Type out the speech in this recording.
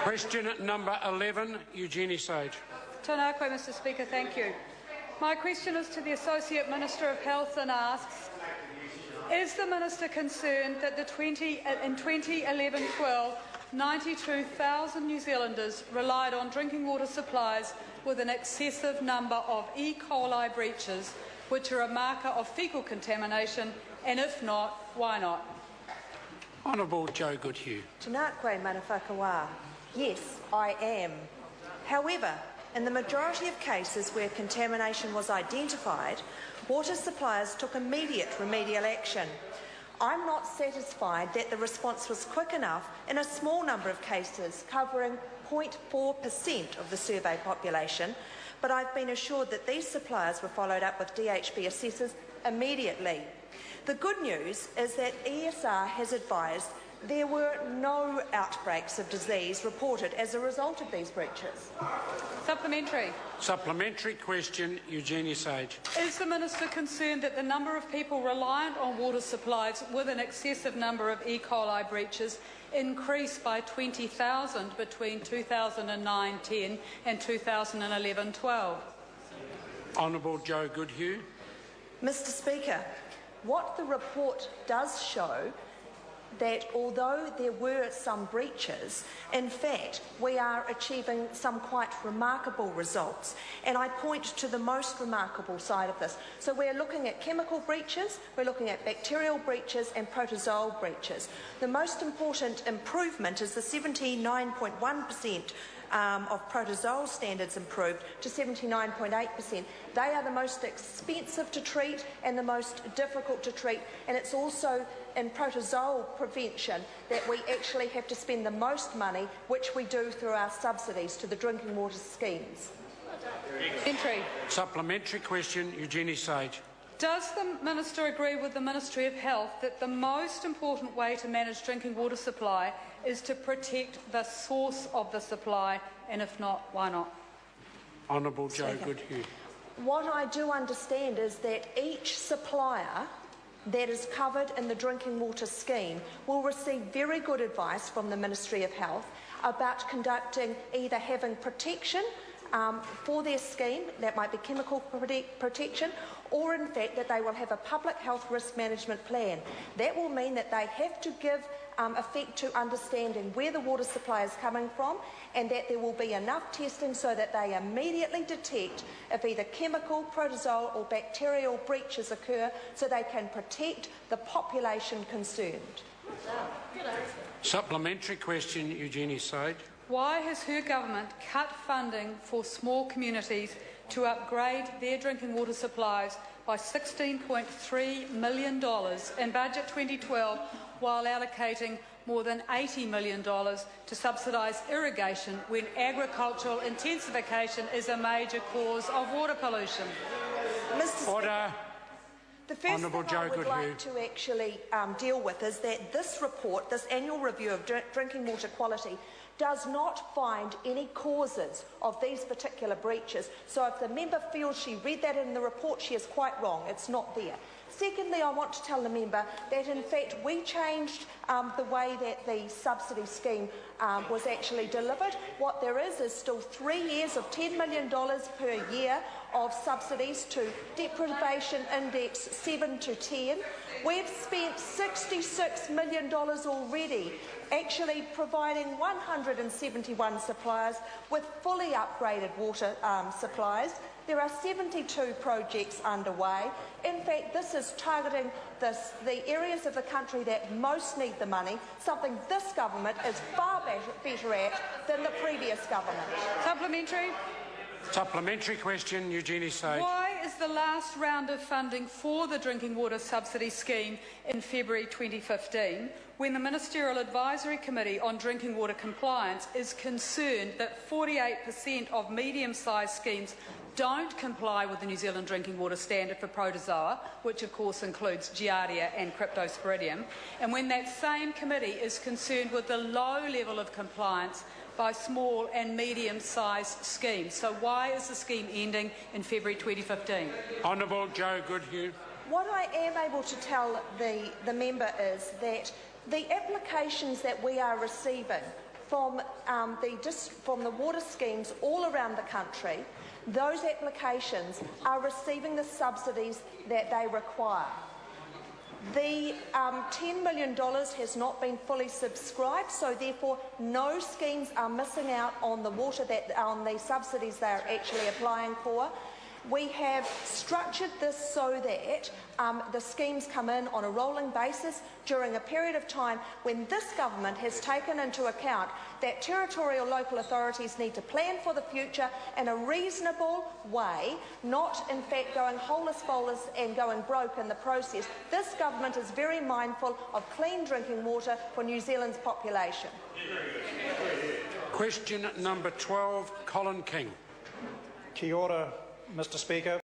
Question number 11, Eugenie Sage. Tēnā koe, Mr Speaker, thank you. My question is to the Associate Minister of Health and asks, is the Minister concerned that in 2011-12, 92,000 New Zealanders relied on drinking water supplies with an excessive number of E. coli breaches, which are a marker of faecal contamination, and if not, why not? Honourable Joe Goodhue. Tēnā koe, mana whakawā. Yes, I am. However, in the majority of cases where contamination was identified, water suppliers took immediate remedial action. I'm not satisfied that the response was quick enough in a small number of cases, covering 0.4% of the survey population, but I've been assured that these suppliers were followed up with DHB assessors immediately. The good news is that ESR has advised there were no outbreaks of disease reported as a result of these breaches. Supplementary. Supplementary question, Eugenie Sage. Is the Minister concerned that the number of people reliant on water supplies with an excessive number of E. coli breaches increased by 20,000 between 2009-10 and 2011-12? Honourable Joe Goodhue. Mr Speaker, what the report does show that although there were some breaches, in fact, we are achieving some quite remarkable results. And I point to the most remarkable side of this. So we're looking at chemical breaches, we're looking at bacterial breaches and protozoal breaches. The most important improvement is the 79.1% of protozoal standards improved to 79.8%. They are the most expensive to treat and the most difficult to treat, and it's also in protozoal prevention that we actually have to spend the most money, which we do through our subsidies to the drinking water schemes. Supplementary question, Eugenie Sage. Does the Minister agree with the Ministry of Health that the most important way to manage drinking water supply is to protect the source of the supply, and if not, why not? Honourable Joe Goodhue. What I do understand is that each supplier that is covered in the drinking water scheme will receive very good advice from the Ministry of Health about conducting either having protection for their scheme, that might be chemical protection, or in fact that they will have a public health risk management plan. That will mean that they have to give effect to understanding where the water supply is coming from, and that there will be enough testing so that they immediately detect if either chemical, protozoal or bacterial breaches occur, so they can protect the population concerned. Supplementary question, Eugenie Sage. Why has her government cut funding for small communities to upgrade their drinking water supplies by $16.3 million in Budget 2012, while allocating more than $80 million to subsidise irrigation when agricultural intensification is a major cause of water pollution? Mr. Order. The first thing I would like to actually deal with is that this report, this annual review of drinking water quality, does not find any causes of these particular breaches. So if the member feels she read that in the report, she is quite wrong. It's not there. Secondly, I want to tell the member that in fact we changed the way that the subsidy scheme was actually delivered. What there is still 3 years of $10 million per year of subsidies to deprivation index 7 to 10. We've spent $66 million already, actually providing 171 suppliers with fully upgraded water supplies. There are 72 projects underway. In fact, this is targeting the areas of the country that most need the money, something this government is far better at than the previous government. Supplementary. Supplementary question, Eugenie Sage. Why is the last round of funding for the drinking water subsidy scheme in February 2015, when the Ministerial Advisory Committee on Drinking Water Compliance is concerned that 48% of medium-sized schemes don't comply with the New Zealand Drinking Water Standard for protozoa, which of course includes Giardia and Cryptosporidium, and when that same committee is concerned with the low level of compliance by small and medium-sized schemes? So why is the scheme ending in February 2015? Honourable Joe Goodhue. What I am able to tell the member is that the applications that we are receiving from the water schemes all around the country, those applications are receiving the subsidies that they require. The $10 million has not been fully subscribed, so therefore no schemes are missing out on the on the subsidies they are actually applying for. We have structured this so that the schemes come in on a rolling basis during a period of time when this government has taken into account that territorial local authorities need to plan for the future in a reasonable way, not in fact going holus-bolus and going broke in the process. This government is very mindful of clean drinking water for New Zealand's population. Question number 12, Colin King. Kia ora, Mr. Speaker.